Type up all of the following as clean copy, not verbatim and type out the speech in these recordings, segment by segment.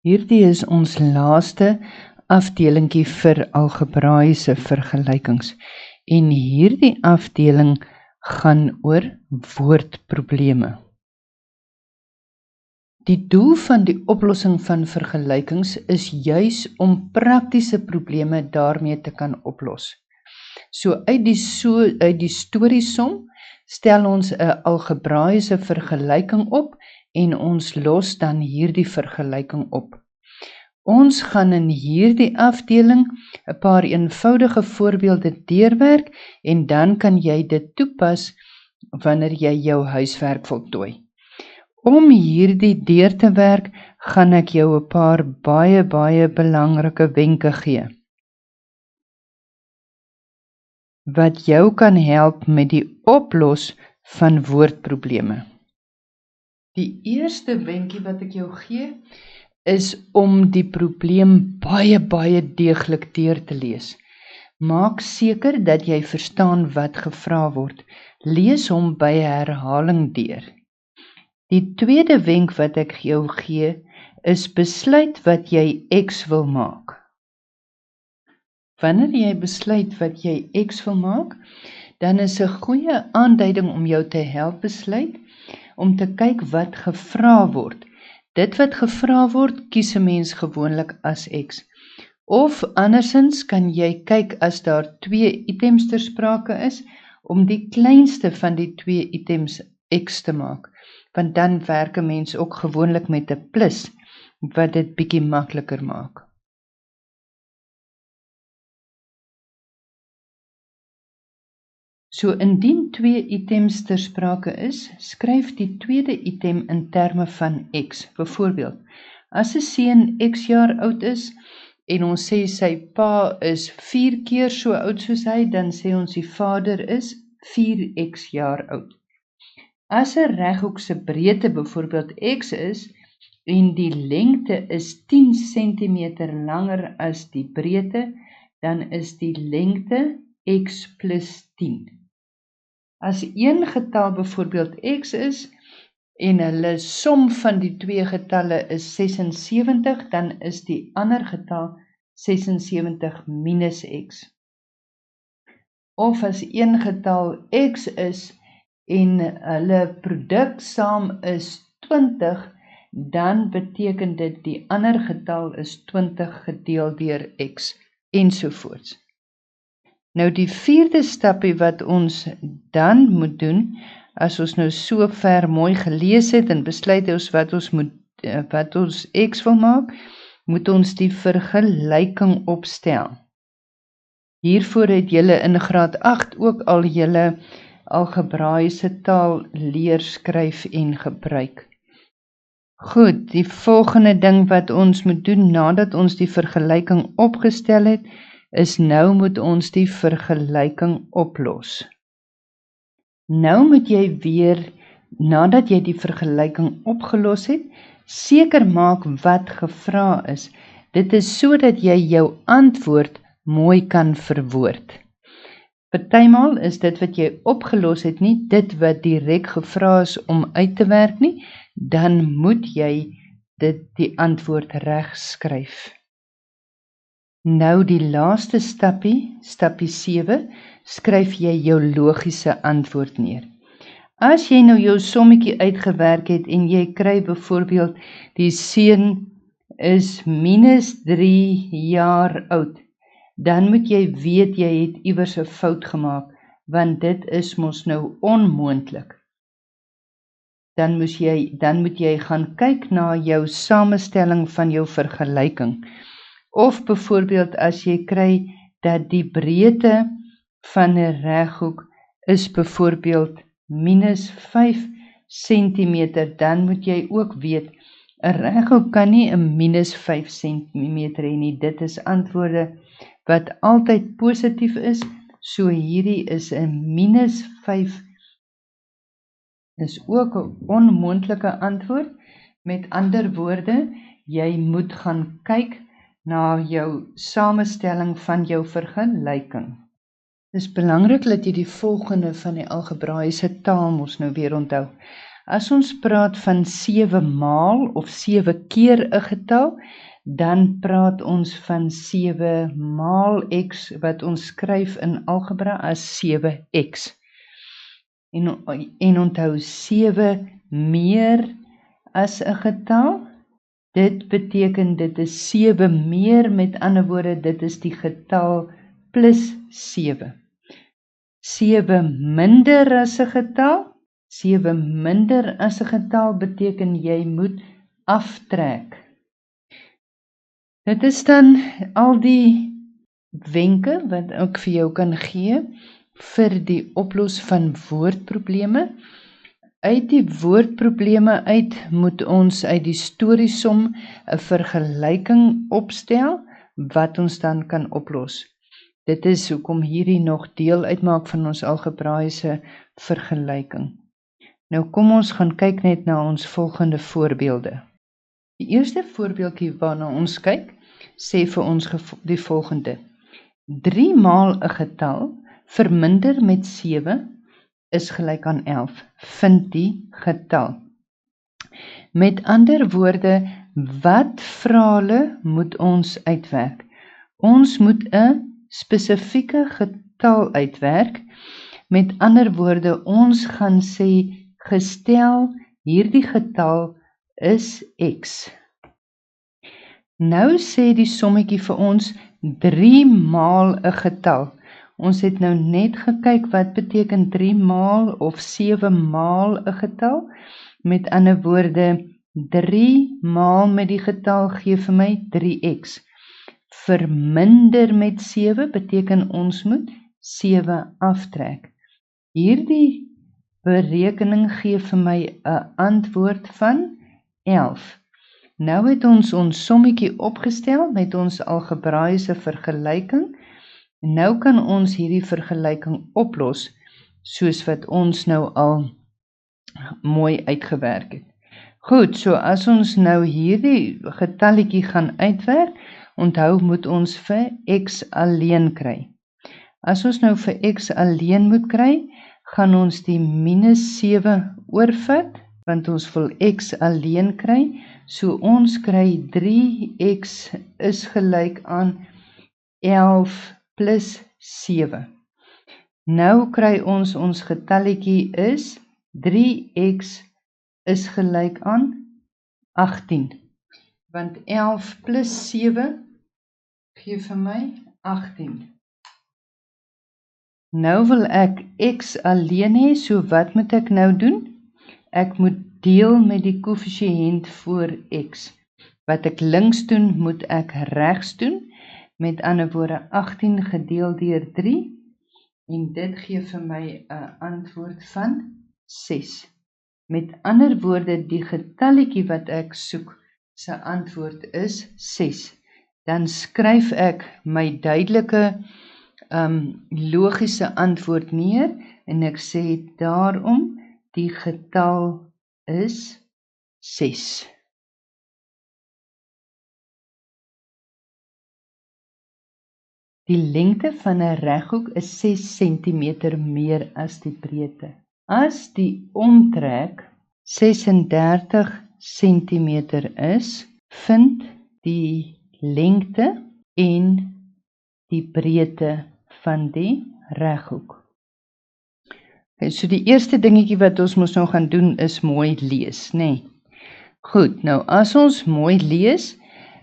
Hierdie is ons laaste afdelingkie vir algebraïese vergelykings. En hierdie afdeling gaan oor woordprobleme. Die doel van die oplossing van vergelykings is juis om praktiese probleme daarmee te kan oplos. So uit die storiesom stel ons 'n algebraïese vergelyking op en ons los dan hierdie vergelyking op. Ons gaan in hierdie afdeling 'n paar eenvoudige voorbeelde deurwerk en dan kan jy dit toepas wanneer jy jou huiswerk voltooi. Om hierdie deur te werk, gaan ek jou 'n paar baie belangrike wenke gee wat jou kan help met die oplos van woordprobleme. Die eerste wenkie wat ek jou gee, is om die probleem baie deeglik deur te lees. Maak seker dat jy verstaan wat gevra word. Lees hom by herhaling deur. Die tweede wenk wat ek jou gee, is besluit wat jy X wil maak. Wanneer jy besluit wat jy X wil maak, dan is 'n goeie aanduiding om jou te help besluit, om te kyk wat gevra word. Dit wat gevra word, kies 'n mens gewoonlik as X. Of andersins kan jy kyk as daar 2 items ter sprake is, om die kleinste van die 2 items X te maak, want dan werk 'n mens ook gewoonlik met 'n plus, wat dit bietjie makliker maak. So indien 2 items ter sprake is, skryf die tweede item in terme van X. Byvoorbeeld, as 'n seun X jaar oud is, en ons sê sy pa is 4 keer so oud soos hy, dan sê ons die vader is 4x jaar oud. As 'n reghoek se breedte byvoorbeeld X is, en die lengte is 10 cm langer as die breedte, dan is die lengte X plus 10. As een getal byvoorbeeld X is, en hulle som van die 2 getalle is 76, dan is die ander getal 76 minus X. Of as een getal X is, en hulle produk saam is 20, dan beteken dit die ander getal is 20 gedeel deur X, ensovoorts. Nou die vierde stappie wat ons dan moet doen, as ons nou so ver mooi gelees het en besluit ons wat ons X wil maak, moet ons die vergelyking opstel. Hiervoor het julle in graad 8 ook al julle algebraïese taal leer skryf en gebruik. Goed, die volgende ding wat ons moet doen nadat ons die vergelyking opgestel het, is nou moet ons die vergelyking oplos. Nou moet jy weer, nadat jy die vergelyking opgelos het, seker maak wat gevra is. Dit is sodat jy jou antwoord mooi kan verwoord. Partymal is dit wat jy opgelos het nie dit wat direk gevra is om uit te werk nie, dan moet jy die antwoord reg skryf. Nou die laaste stappie 7, skryf jy jou logiese antwoord neer. As jy nou jou sommetjie uitgewerk het en jy kry byvoorbeeld die seun is minus 3 jaar oud, dan moet jy weet jy het iewers 'n fout gemaak, want dit is mos nou onmoontlik. Dan moet jy gaan kyk na jou samestelling van jou vergelyking. Of byvoorbeeld as jy kry dat die breedte van 'n reghoek is byvoorbeeld minus 5 cm, dan moet jy ook weet, 'n reghoek kan nie 'n minus 5 cm hê nie. Dit is antwoorde wat altyd positief is, so hierdie is 'n minus 5, is ook 'n onmoontlike antwoord. Met ander woorde, jy moet gaan kyk na jou samestelling van jou vergelyking. Dit is belangrik dat jy die volgende van die algebraïese taal mos nou weer onthou. As ons praat van 7 maal of 7 keer 'n getal, dan praat ons van 7 maal x wat ons skryf in algebra as 7x. En onthou 7 meer as 'n getal, dit beteken dit is 7 meer, met ander woorde dit is die getal plus 7. 7 minder as 'n getal, 7 minder as 'n getal beteken jy moet aftrek. Dit is dan al die wenke wat ek vir jou kan gee vir die oplos van woordprobleme. Uit die woordprobleme uit moet ons uit die storiesom 'n vergelyking opstel wat ons dan kan oplos. Dit is hoekom hierdie nog deel uitmaak van ons algebraiese vergelyking. Nou kom ons gaan kyk net na ons volgende voorbeelde. Die eerste voorbeeldjie waarna ons kyk, sê vir ons die volgende. 3 maal 'n getal verminder met 7 is gelyk aan 11. Vind die getal. Met ander woorde, wat vra hulle moet ons uitwerk? Ons moet 'n spesifieke getal uitwerk. Met ander woorde, ons gaan sê gestel hierdie getal is x. Nou sê die sommetjie vir ons 3 maal 'n getal. Ons het nou net gekyk wat beteken 3 maal of 7 maal 'n getal. Met ander woorde, 3 maal met die getal gee vir my 3x. Verminder met 7 beteken ons moet 7 aftrek. Hierdie berekening gee vir my 'n antwoord van 11. Nou het ons sommetjie opgestel met ons algebraiese vergelyking. Nou kan ons hierdie vergelyking oplos soos wat ons nou al mooi uitgewerk het. Goed, so as ons nou hierdie getalletjie gaan uitwerk, onthou moet ons vir x alleen kry. As ons nou vir x alleen moet kry, gaan ons die minus 7 oorvat, want ons wil x alleen kry. So ons kry 3x is gelyk aan 11 plus 7. Nou kry ons getalletjie is 3x is gelyk aan 18. Want 11 plus 7 gee vir my 18. Nou wil ek x alleen hê, so wat moet ek nou doen? Ek moet deel met die koëffisiënt voor x. Wat ek links doen, moet ek regs doen. Met ander woorde 18 gedeel deur 3 en dit gee vir my 'n antwoord van 6. Met ander woorde, die getalletjie wat ek soek, se antwoord is 6. Dan skryf ek my duidelike logiese antwoord neer en ek sê daarom die getal is 6. Die lengte van 'n reghoek is 6 cm meer as die breedte. As die omtrek 36 cm is, vind die lengte en die breedte van die reghoek. So die eerste dingetjie wat ons moet nou gaan doen is mooi lees, né? Goed, nou as ons mooi lees,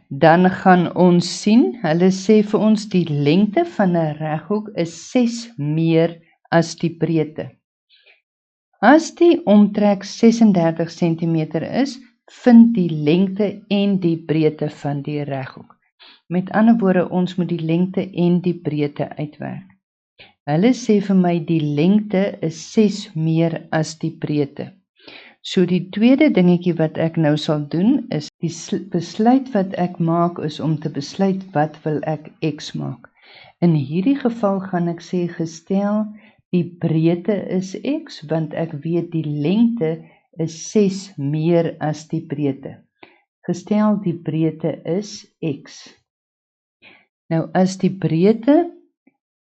dan gaan ons sien, hulle sê vir ons die lengte van 'n reghoek is 6 meer as die breedte. As die omtrek 36 cm is, vind die lengte en die breedte van die reghoek. Met ander woorde, ons moet die lengte en die breedte uitwerk. Hulle sê vir my die lengte is 6 meer as die breedte. So die tweede dingetjie wat ek nou sal doen is die besluit wat ek maak is om te besluit wat wil ek x maak. In hierdie geval gaan ek sê gestel die breedte is x want ek weet die lengte is 6 meer as die breedte. Gestel die breedte is x. Nou as die breedte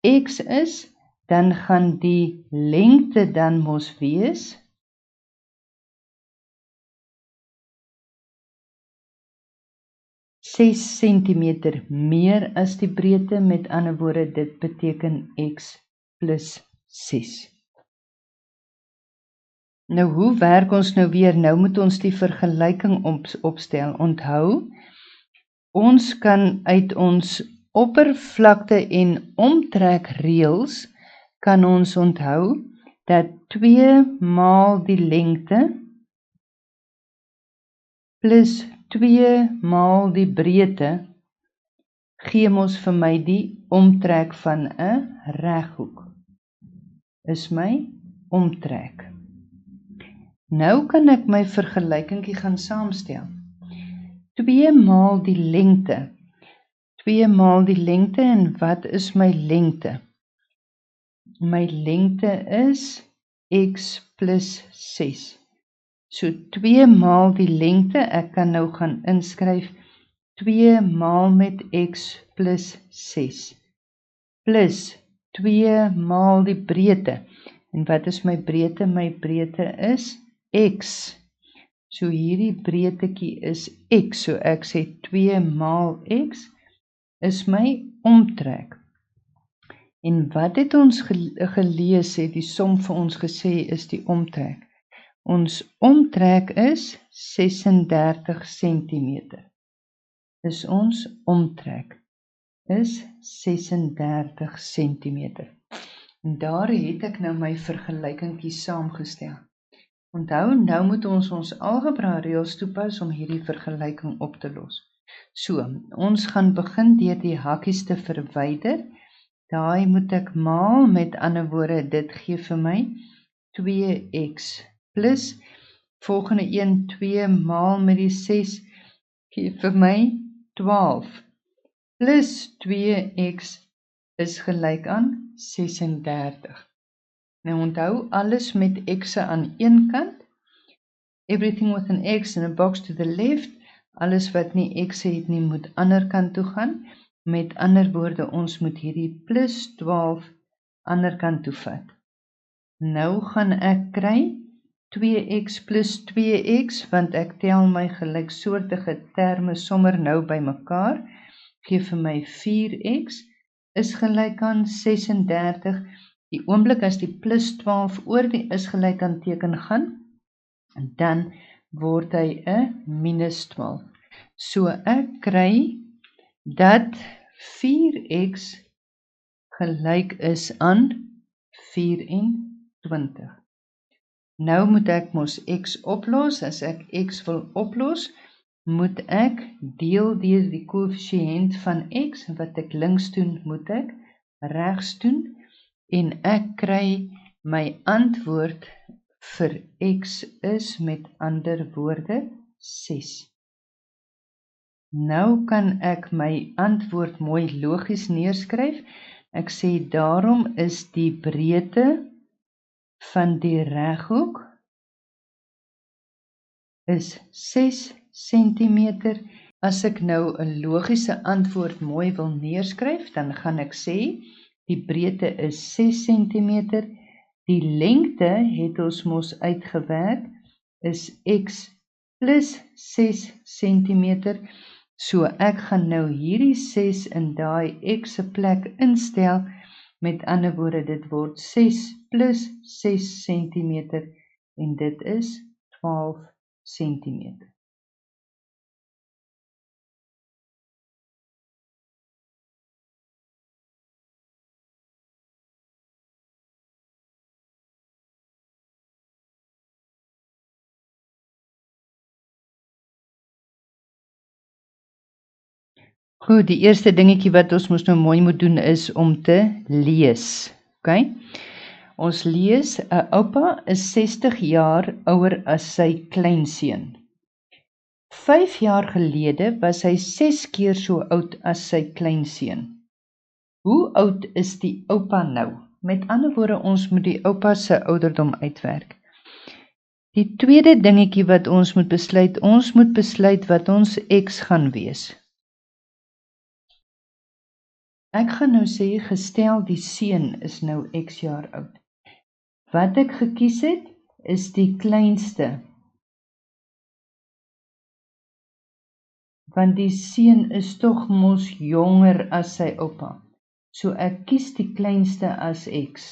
x is, dan gaan die lengte dan mos wees 6 centimeter meer as die breedte, met ander woorde, dit beteken x plus 6. Nou, hoe werk ons nou weer? Nou moet ons die vergelyking opstel. Onthou, ons kan uit ons oppervlakte en omtrek reëls, kan ons onthou, dat 2 maal die lengte, plus 2 maal die breedte, gee ons vir my die omtrek van 'n reghoek. Is my omtrek. Nou kan ek my vergelykingkie gaan saamstel. 2 maal die lengte. 2 maal die lengte, en wat is my lengte? My lengte is x plus 6. So 2 maal die lengte, ek kan nou gaan inskryf 2 maal met x plus 6, plus 2 maal die breedte. En wat is my breedte? My breedte is x. So hierdie breedtekie is x, so ek sê 2 maal x is my omtrek. En wat het ons gelees, het die som vir ons gesê is die omtrek. Ons omtrek is 36 centimeter. Is ons omtrek is 36 centimeter. En daar het ek nou my vergelykingkie saamgestel. Onthou, nou moet ons algebra reëls toepas om hierdie vergelyking op te los. So, ons gaan begin deur die hakkies te verwyder. Daai moet ek maal, met ander woorde, dit gee vir my 2x plus, volgende een 2 maal met die 6, gee vir my 12, plus 2x is gelyk aan 36. Nou onthou, alles met x'e aan een kant, everything with an x in a box to the left, alles wat nie x'e het nie, moet ander kant toe gaan. Met ander woorde, ons moet hierdie plus 12 ander kant toe vat. Nou gaan ek kry 2x plus 2x, want ek tel my gelyksoortige terme sommer nou by mekaar, gee vir my 4x, is gelyk aan 36. Die oomblik as die plus 12 oor die is gelyk aan teken gaan, dan word hy 'n minus 12. So ek kry dat 4x gelyk is aan 24. Nou moet ek mos x oplos. As ek x wil oplos, moet ek deel deur die koëffisiënt van x, wat ek links doen, moet ek regs doen, en ek kry my antwoord vir x is, met ander woorde, 6. Nou kan ek my antwoord mooi logies neerskryf. Ek sê daarom is die breedte van die reghoek is 6 centimeter. As ek nou 'n logiese antwoord mooi wil neerskryf, dan gaan ek sê die breedte is 6 centimeter. Die lengte het ons mos uitgewerk is x plus 6 centimeter. So ek gaan nou hierdie 6 in daai x se plek instel. Met ander woorde, dit word 6 plus 6 centimeter, en dit is 12 centimeter. Goed, die eerste dingetjie wat ons mos nou mooi moet doen is om te lees. OK? Ons lees, 'n oupa is 60 jaar ouer as sy kleinseun. 5 jaar gelede was hy 6 keer so oud as sy kleinseun. Hoe oud is die oupa nou? Met ander woorde, ons moet die oupa se ouderdom uitwerk. Die tweede dingetjie wat ons moet besluit wat ons x gaan wees. Ek gaan nou sê, gestel die seun is nou x jaar oud. Wat ek gekies het, is die kleinste. want die seun is tog mos jonger as sy oupa. So ek kies die kleinste as X.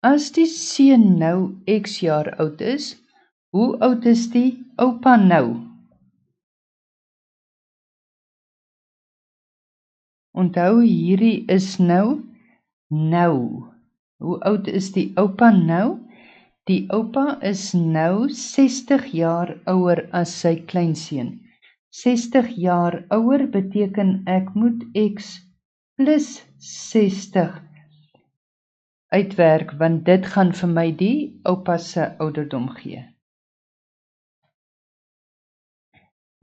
As die seun nou X jaar oud is, hoe oud is die oupa nou? Onthou, hierdie is nou. Hoe oud is die oupa nou? Die oupa is nou 60 jaar ouer as sy kleinseun. 60 jaar ouer beteken ek moet X plus 60 uitwerk, want dit gaan vir my die oupa se ouderdom gee.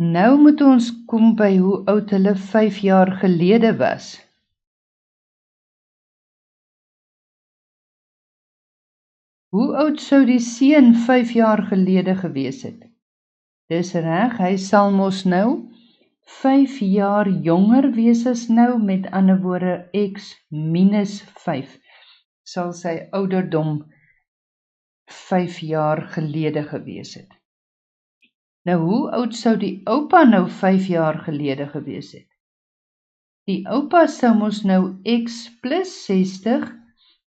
Nou moet ons kom by hoe oud hulle 5 jaar gelede was. Hoe oud sou die seun 5 jaar gelede gewees het? Dis reg, hy sal mos nou 5 jaar jonger wees as nou, met ander woorde X minus 5, sal sy ouderdom 5 jaar gelede gewees het. Nou, hoe oud sou die oupa nou 5 jaar gelede gewees het? Die oupa sou mos nou X plus 60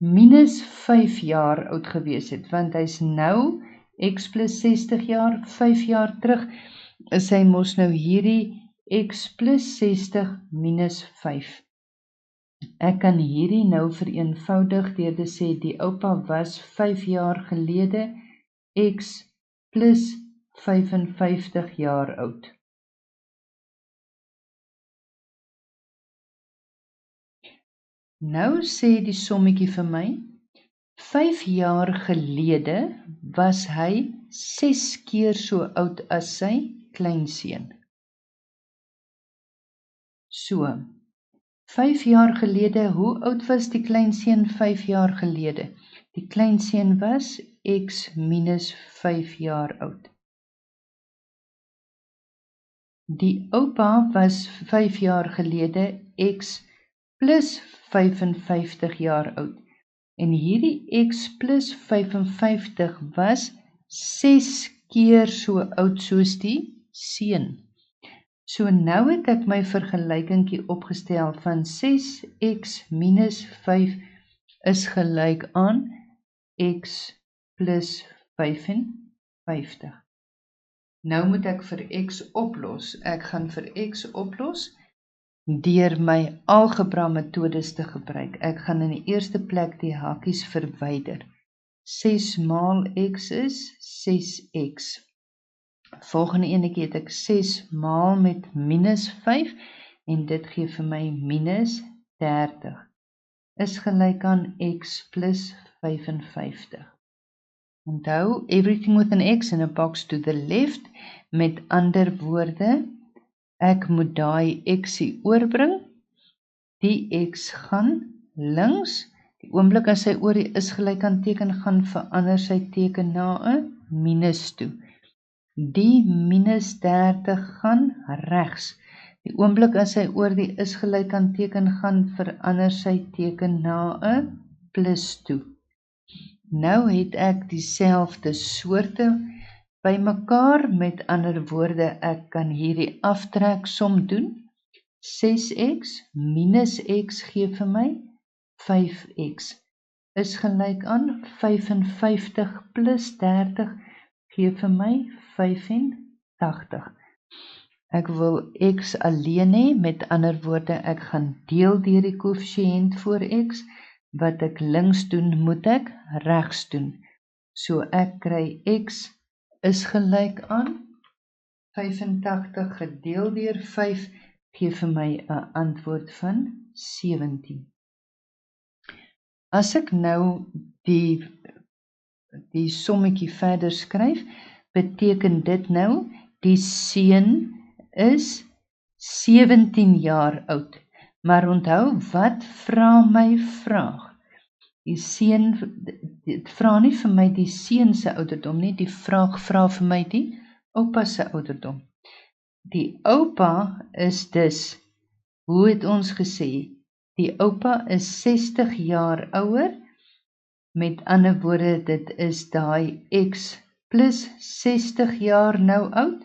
minus 5 jaar oud gewees het, want hy's nou X plus 60 jaar, 5 jaar terug, is hy mos nou hierdie X plus 60 minus 5. Ek kan hierdie nou vereenvoudig deur te sê die oupa was 5 jaar gelede X plus 55 jaar oud. Nou sê die sommetjie vir my, 5 jaar gelede was hy 6 keer so oud as sy kleinseun. So, 5 jaar gelede, hoe oud was die kleinseun 5 jaar gelede? Die kleinseun was X minus 5 jaar oud. Die oupa was 5 jaar gelede X plus 55 jaar oud. En hierdie X plus 55 was 6 keer so oud soos die seun. So nou het ek my vergelykingkie opgestel van 6x minus 5 is gelyk aan X plus 55. Nou moet ek vir X oplos. Ek gaan vir X oplos deur my algebra metodes te gebruik. Ek gaan in die eerste plek die hakies verwyder. 6 maal X is 6X. Volgende enetjie het ek 6 maal met minus 5 en dit gee vir my minus 30. Is gelyk aan X plus 55. Onthou, everything with an X in a box to the left. Met ander woorde, ek moet daai X'ie oorbring. Die X gaan links. Die oomblik as hy oor die is gelyk aan teken gaan verander sy teken na 'n minus toe. Die minus 30 gaan regs. Die oomblik as hy oor die is gelyk aan teken gaan verander sy teken na 'n plus toe. Nou het ek dieselfde soorte bymekaar, met ander woorde, ek kan hierdie aftreksom doen. 6x minus x gee vir my 5x. Is gelyk aan 55 plus 30 gee vir my 85. Ek wil x alleen hê, met ander woorde, ek gaan deel deur die koëffisiënt voor x. Wat ek links doen, moet ek regs doen. So ek kry x is gelyk aan 85 gedeel deur 5 gee vir my 'n antwoord van 17. As ek nou die sommetjie verder skryf, beteken dit nou die seun is 17 jaar oud. Maar onthou, wat vra my vraag? Die seun, dit vra nie vir my die seun se ouderdom nie, die vraag vra vir my die oupa se ouderdom. Die oupa is dus, hoe het ons gesê, die oupa is 60 jaar ouer, met ander woorde, dit is daai x plus 60 jaar nou oud.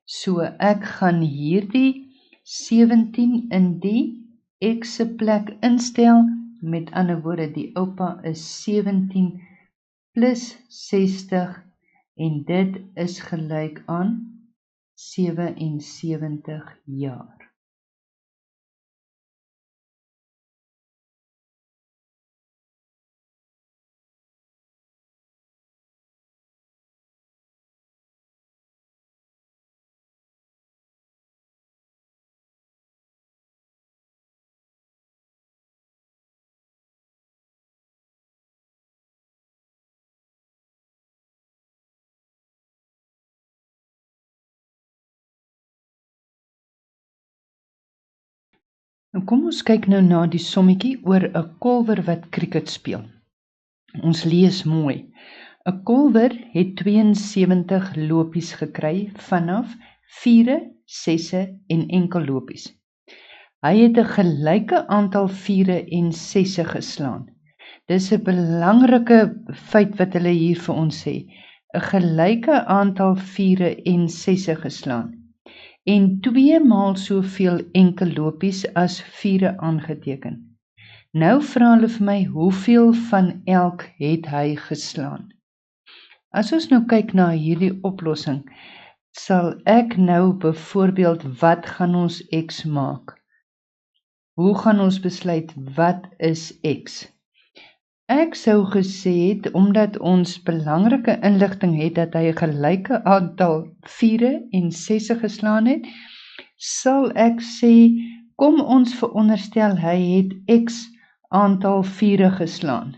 So ek gaan hierdie 17 in die X se plek instel. Met ander woorde, die oupa is 17 plus 60 en dit is gelyk aan 77 jaar. Nou kom ons kyk nou na die sommetjie oor 'n kolwer wat krieket speel. Ons lees mooi. 'n Kolwer het 72 lopies gekry vanaf 4, 6 en enkel lopies. Hy het 'n gelyke aantal 4 en 6 geslaan. Dis 'n belangrike feit wat hulle hier vir ons sê. 'n Gelyke aantal 4 en 6 geslaan. En 2 maal soveel enkel lopies as 4 aangeteken. Nou vra hulle vir my, hoeveel van elk het hy geslaan? As ons nou kyk na hierdie oplossing, sal ek nou byvoorbeeld, wat gaan ons X maak? Hoe gaan ons besluit wat is X? Ek sou gesê het, omdat ons belangrike inligting het dat hy 'n gelyke aantal 4 en 6 geslaan het, sal ek sê, kom ons veronderstel hy het X aantal 4 geslaan.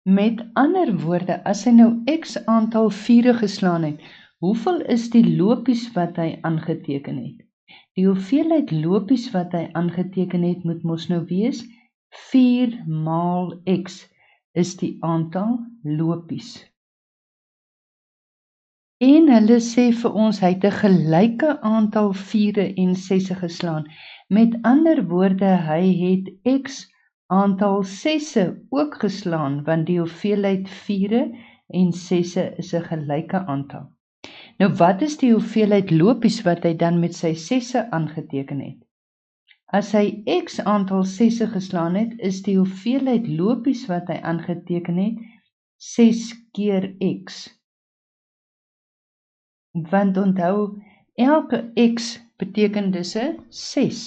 Met ander woorde, as hy nou X aantal 4 geslaan het, hoeveel is die lopies wat hy aangeteken het? Die hoeveelheid lopies wat hy aangeteken het, moet mos nou wees 4 maal X is die aantal lopies. En hulle sê vir ons, hy het 'n gelyke aantal 4 en 6 geslaan. Met ander woorde, hy het X aantal 6 ook geslaan, want die hoeveelheid 4 en 6 is 'n gelyke aantal. Nou wat is die hoeveelheid lopies wat hy dan met sy 6 aangeteken het? As hy X aantal 6 geslaan het, is die hoeveelheid lopies wat hy aangeteken het 6 keer X. Want onthou, elke X beteken dus 'n 6.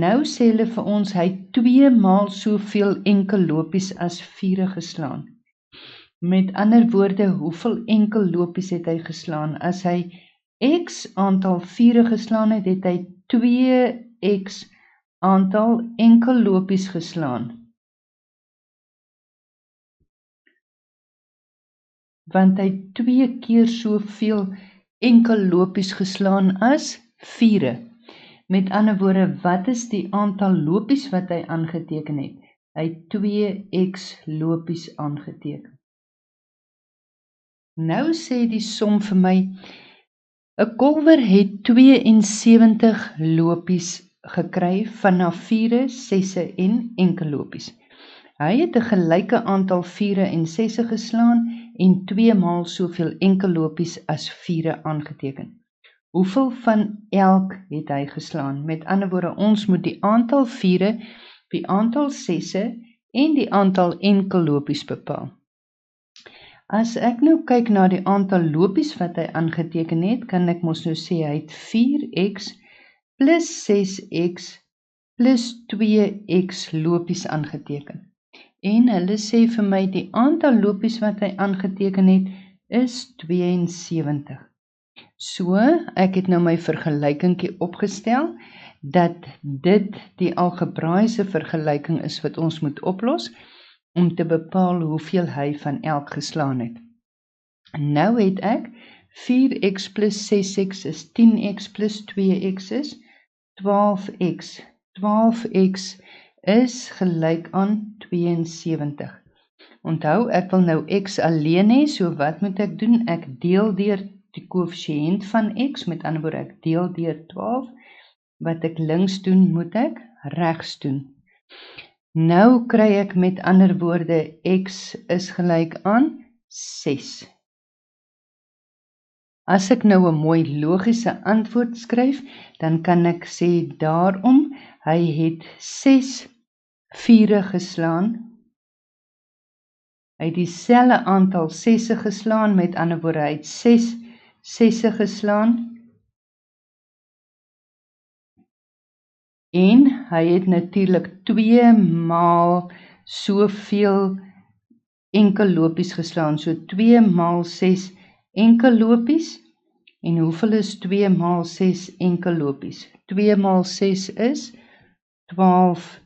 Nou sê hulle vir ons, hy het 2 maal soveel enkel lopies as 4 geslaan. Met ander woorde, hoeveel enkel lopies het hy geslaan? As hy X aantal 4 geslaan het, het hy 2X aantal enkel lopies geslaan. Want hy het 2 keer soveel enkel lopies geslaan as 4. Met ander woorde, wat is die aantal lopies wat hy aangeteken het? Hy het 2X lopies aangeteken. Nou sê die som vir my, 'n kolwer het 72 lopies gekry vanaf 4, 6 en enkel lopies. Hy het 'n gelyke aantal 4 en 6 geslaan en 2 maal soveel enkel lopies as 4 aangeteken. Hoeveel van elk het hy geslaan? Met ander woorde, ons moet die aantal 4, die aantal 6 en die aantal enkel lopies bepaal. As ek nou kyk na die aantal lopies wat hy aangeteken het, kan ek mos nou sê hy het 4X plus 6X plus 2X lopies aangeteken. En hulle sê vir my, die aantal lopies wat hy aangeteken het, is 72. So, ek het nou my vergelykingkie opgestel, dat dit die algebraïese vergelyking is wat ons moet oplos, om te bepaal hoeveel hy van elk geslaan het. Nou het ek 4X plus 6X is 10X plus 2X is 12X. 12X is gelyk aan 72. Onthou, ek wil nou X alleen hê, so wat moet ek doen? Ek deel deur die koëffisiënt van X, met ander woorde, ek deel deur 12. Wat ek links doen, moet ek regs doen. Nou kry ek met ander woorde, x is gelyk aan 6. As ek nou 'n mooi logiese antwoord skryf, dan kan ek sê daarom, hy het 6 viere geslaan. Hy het dieselfde aantal 6e geslaan, met ander woorde, hy het 6 6e geslaan. En hy het natuurlik 2 maal soveel enkellopies geslaan. So 2 maal 6 enkellopies. En hoeveel is 2 maal 6 enkellopies? 2 maal 6 is 12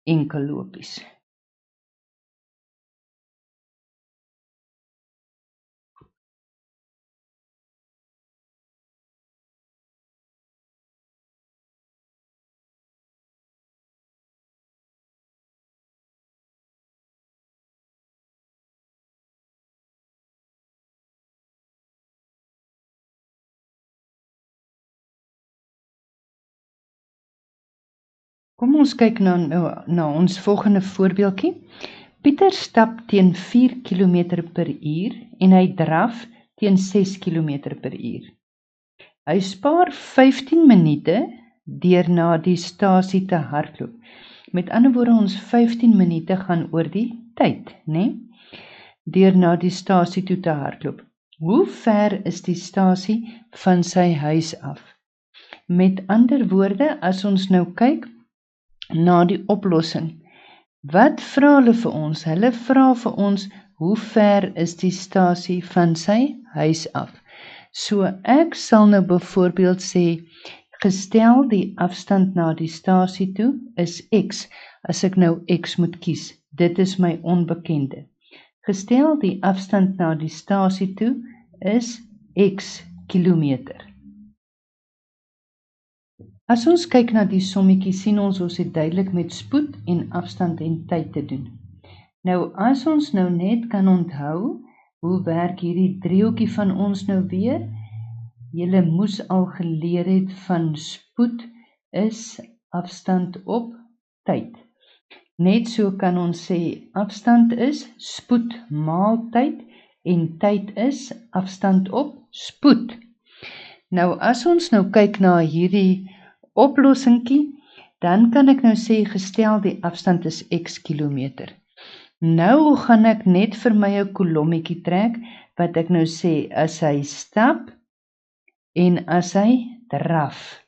enkellopies. Kom ons kyk na ons volgende voorbeeldjie. Pieter stap teen 4 km per uur en hy draf teen 6 km per uur. Hy spaar 15 minute deur na die stasie te hardloop. Met ander woorde, ons 15 minute gaan oor die tyd, né? Deur na die stasie toe te hardloop. Hoe ver is die stasie van sy huis af? Met ander woorde, as ons nou kyk na die oplossing, wat vra hulle vir ons? Hulle vra vir ons, hoe ver is die stasie van sy huis af? So ek sal nou byvoorbeeld sê, gestel die afstand na die stasie toe is x, as ek nou x moet kies. Dit is my onbekende. Gestel die afstand na die stasie toe is x kilometer. As ons kyk na die sommetjie, sien ons het duidelik met spoed en afstand en tyd te doen. Nou, as ons nou net kan onthou, hoe werk hierdie driehoekie van ons nou weer? Julle moes al geleer het van spoed is afstand op tyd. Net so kan ons sê, afstand is spoed maal tyd en tyd is afstand op spoed. Nou, as ons nou kyk na hierdie oplossingkie, dan kan ek nou sê, gestel die afstand is x kilometer. Nou gaan ek net vir my 'n kolommetjie trek, wat ek nou sê, as hy stap en as hy draf.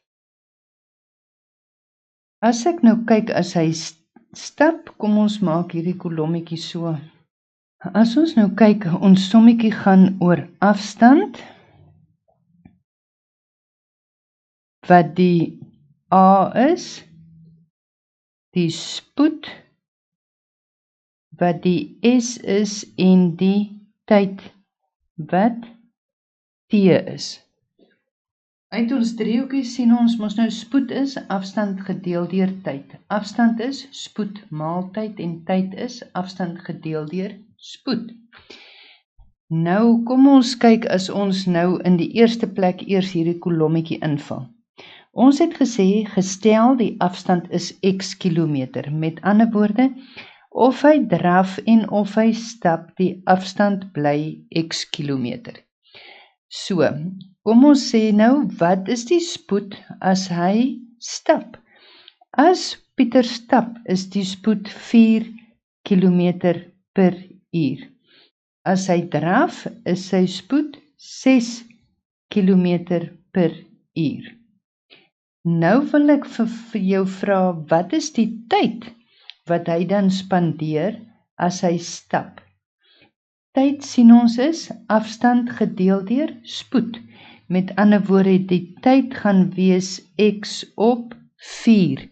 As ek nou kyk, as hy stap, kom ons maak hierdie kolommetjie so. As ons nou kyk, ons sommetjie gaan oor afstand, wat die A is, die spoed, wat die S is, en die tyd, wat T is. Uit ons driehoekie sien ons mos nou spoed is afstand gedeel deur tyd. Afstand is spoed maal tyd en tyd is afstand gedeel deur spoed. Nou kom ons kyk, as ons nou in die eerste plek eers hierdie kolommetjie invul. Ons het gesê, gestel die afstand is x kilometer. Met ander woorde, of hy draf en of hy stap, die afstand bly x kilometer. So, kom ons sê nou, wat is die spoed as hy stap? As Pieter stap, is die spoed 4 km per uur. As hy draf, is sy spoed 6 km per uur. Nou wil ek vir jou vra, wat is die tyd wat hy dan spandeer as hy stap? Tyd sien ons is afstand gedeel deur spoed. Met ander woorde, die tyd gaan wees x op 4,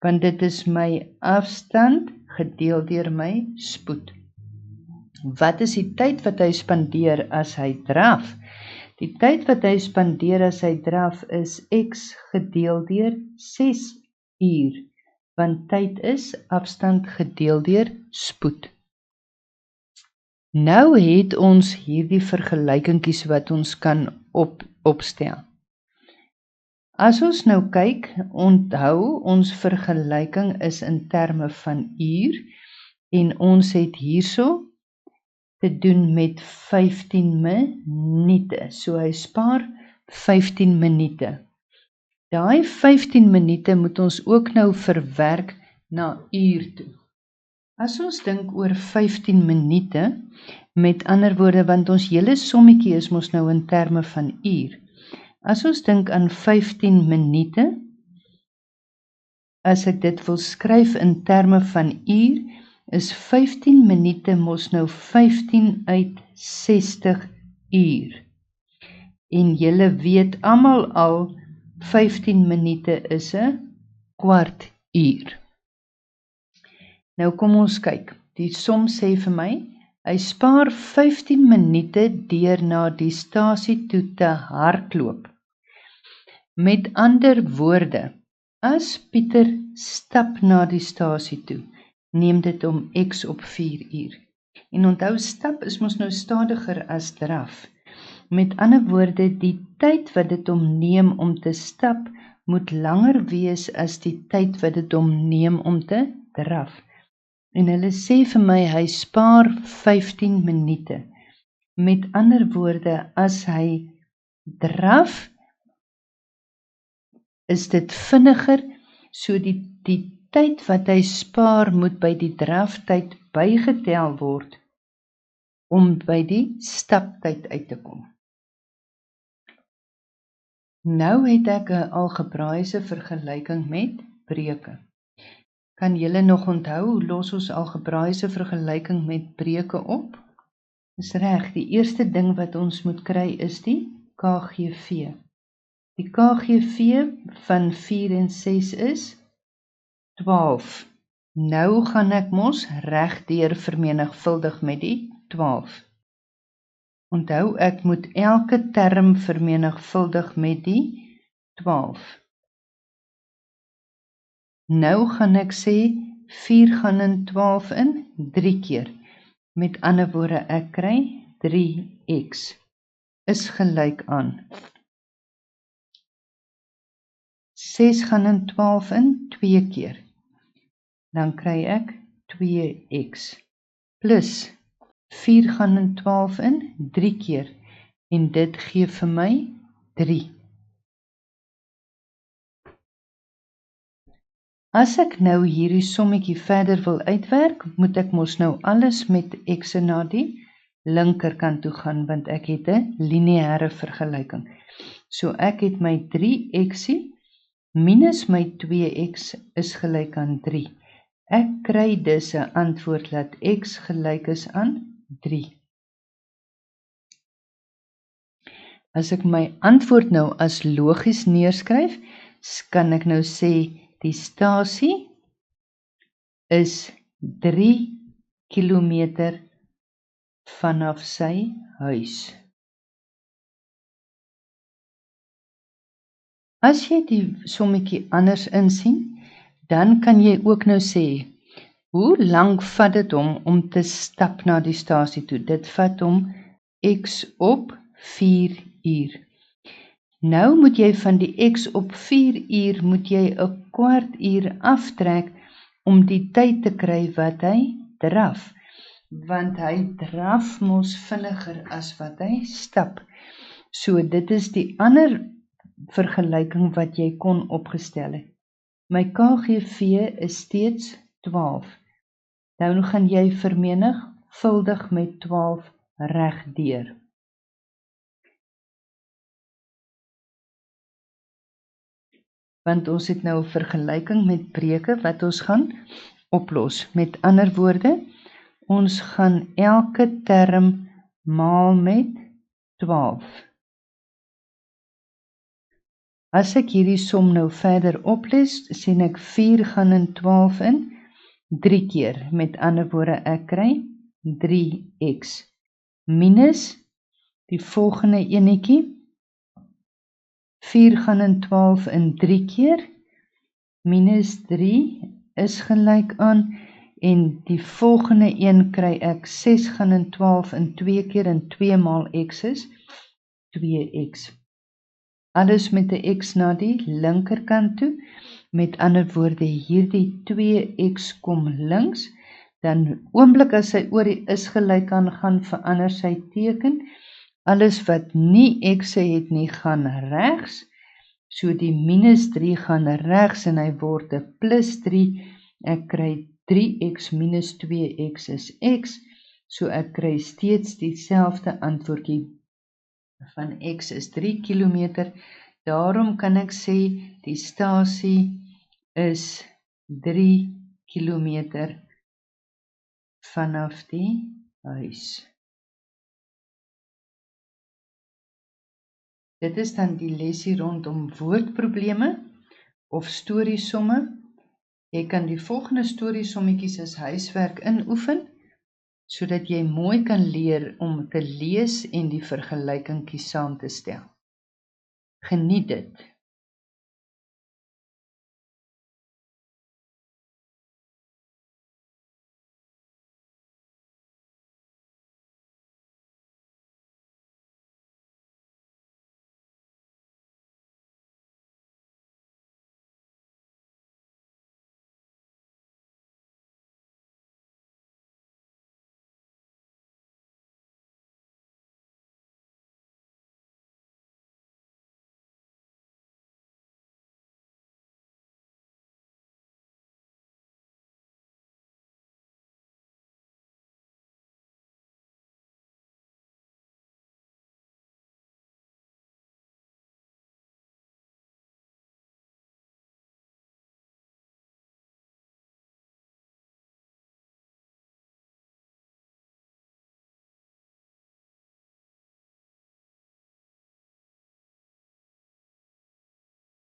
want dit is my afstand gedeel deur my spoed. Wat is die tyd wat hy spandeer as hy draf? Die tyd wat hy spandeer as hy draf is x gedeel deur 6 uur, want tyd is afstand gedeel deur spoed. Nou het ons hierdie vergelykingkies wat ons kan opstel. As ons nou kyk, onthou, ons vergelyking is in terme van uur, en ons het hierso te doen met 15 minute. So hy spaar 15 minute. Daai 15 minute moet ons ook nou verwerk na uur toe. As ons dink oor 15 minute, met ander woorde, want ons hele sommetjie is mos nou in terme van uur. As ons dink aan 15 minute, as ek dit wil skryf in terme van uur, is 15 minute mos nou 15 uit 60 uur. En julle weet almal al, 15 minute is 'n kwart uur. Nou kom ons kyk, die som sê vir my, hy spaar 15 minute deur na die stasie toe te hardloop. Met ander woorde, as Pieter stap na die stasie toe, neem dit om x op 4 uur. En onthou, stap is mos nou stadiger as draf. Met ander woorde, die tyd wat dit om neem om te stap, moet langer wees as die tyd wat dit om neem om te draf. En hulle sê vir my, hy spaar 15 minute. Met ander woorde, as hy draf, is dit vinniger, so die tyd wat hy spaar moet by die draftyd bygetel word om by die staptyd uit te kom. Nou het ek 'n algebraïese vergelyking met breuke. Kan julle nog onthou hoe los ons algebraïese vergelyking met breuke op? Dis reg, die eerste ding wat ons moet kry is die KGV. Die KGV van 4 en 6 is 12. Nou gaan ek mos regdeur vermenigvuldig met die 12. Onthou, ek moet elke term vermenigvuldig met die 12. Nou gaan ek sê, 4 gaan in 12 in, 3 keer. Met ander woorde, ek kry 3x is gelyk aan 6 gaan in 12 in, 2 keer. Dan kry ek 2x plus 4 gaan in 12 in, 3 keer. En dit gee vir my 3. As ek nou hierdie sommetjie verder wil uitwerk, moet ek mos nou alles met x na die linkerkant toe gaan, want ek het 'n lineêre vergelyking. So ek het my 3x minus my 2x is gelyk aan 3. Ek kry dus 'n antwoord dat x gelyk is aan 3. As ek my antwoord nou as logies neerskryf, kan ek nou sê die stasie is 3 kilometer vanaf sy huis. As jy die sommetjie anders insien, dan kan jy ook nou sê, hoe lank vat dit hom om te stap na die stasie toe? Dit vat hom x op 4 uur. Nou moet jy van die x op 4 uur, moet jy 'n kwart uur aftrek om die tyd te kry wat hy draf. Want hy draf mos vinniger as wat hy stap. So dit is die ander vergelyking wat jy kon opgestel het. My KGV is steeds 12. Nou gaan jy vermenigvuldig met 12 regdeur. Want ons het nou 'n vergelyking met breuke wat ons gaan oplos. Met ander woorde, ons gaan elke term maal met 12. As ek hierdie som nou verder oples, sien ek 4 gaan in 12 in, 3 keer. Met ander woorde, ek kry 3x. Minus die volgende enetjie, 4 gaan in 12 in 3 keer, minus 3 is gelyk aan, en die volgende een kry ek 6 gaan in 12 in 2 keer, en 2 maal x is 2x. alles met 'n x na die linkerkant toe. Met ander woorde, hierdie 2x kom links, dan oomblik as hy oor die is gelyk aan gaan, verander sy teken. Alles wat nie x het nie, gaan regs. So die -3 gaan regs en hy word 'n +3. Ek kry 3x minus 2x is x. So ek kry steeds dieselfde antwoordjie van x is 3 km. Daarom kan ek sê die stasie is 3 km vanaf die huis. Dit is dan die lesie rondom woordprobleme of storiesomme. Jy kan die volgende storiesommetjies as huiswerk inoefen, sodat jy mooi kan leer om te lees en die vergelykingkies saam te stel. Geniet dit!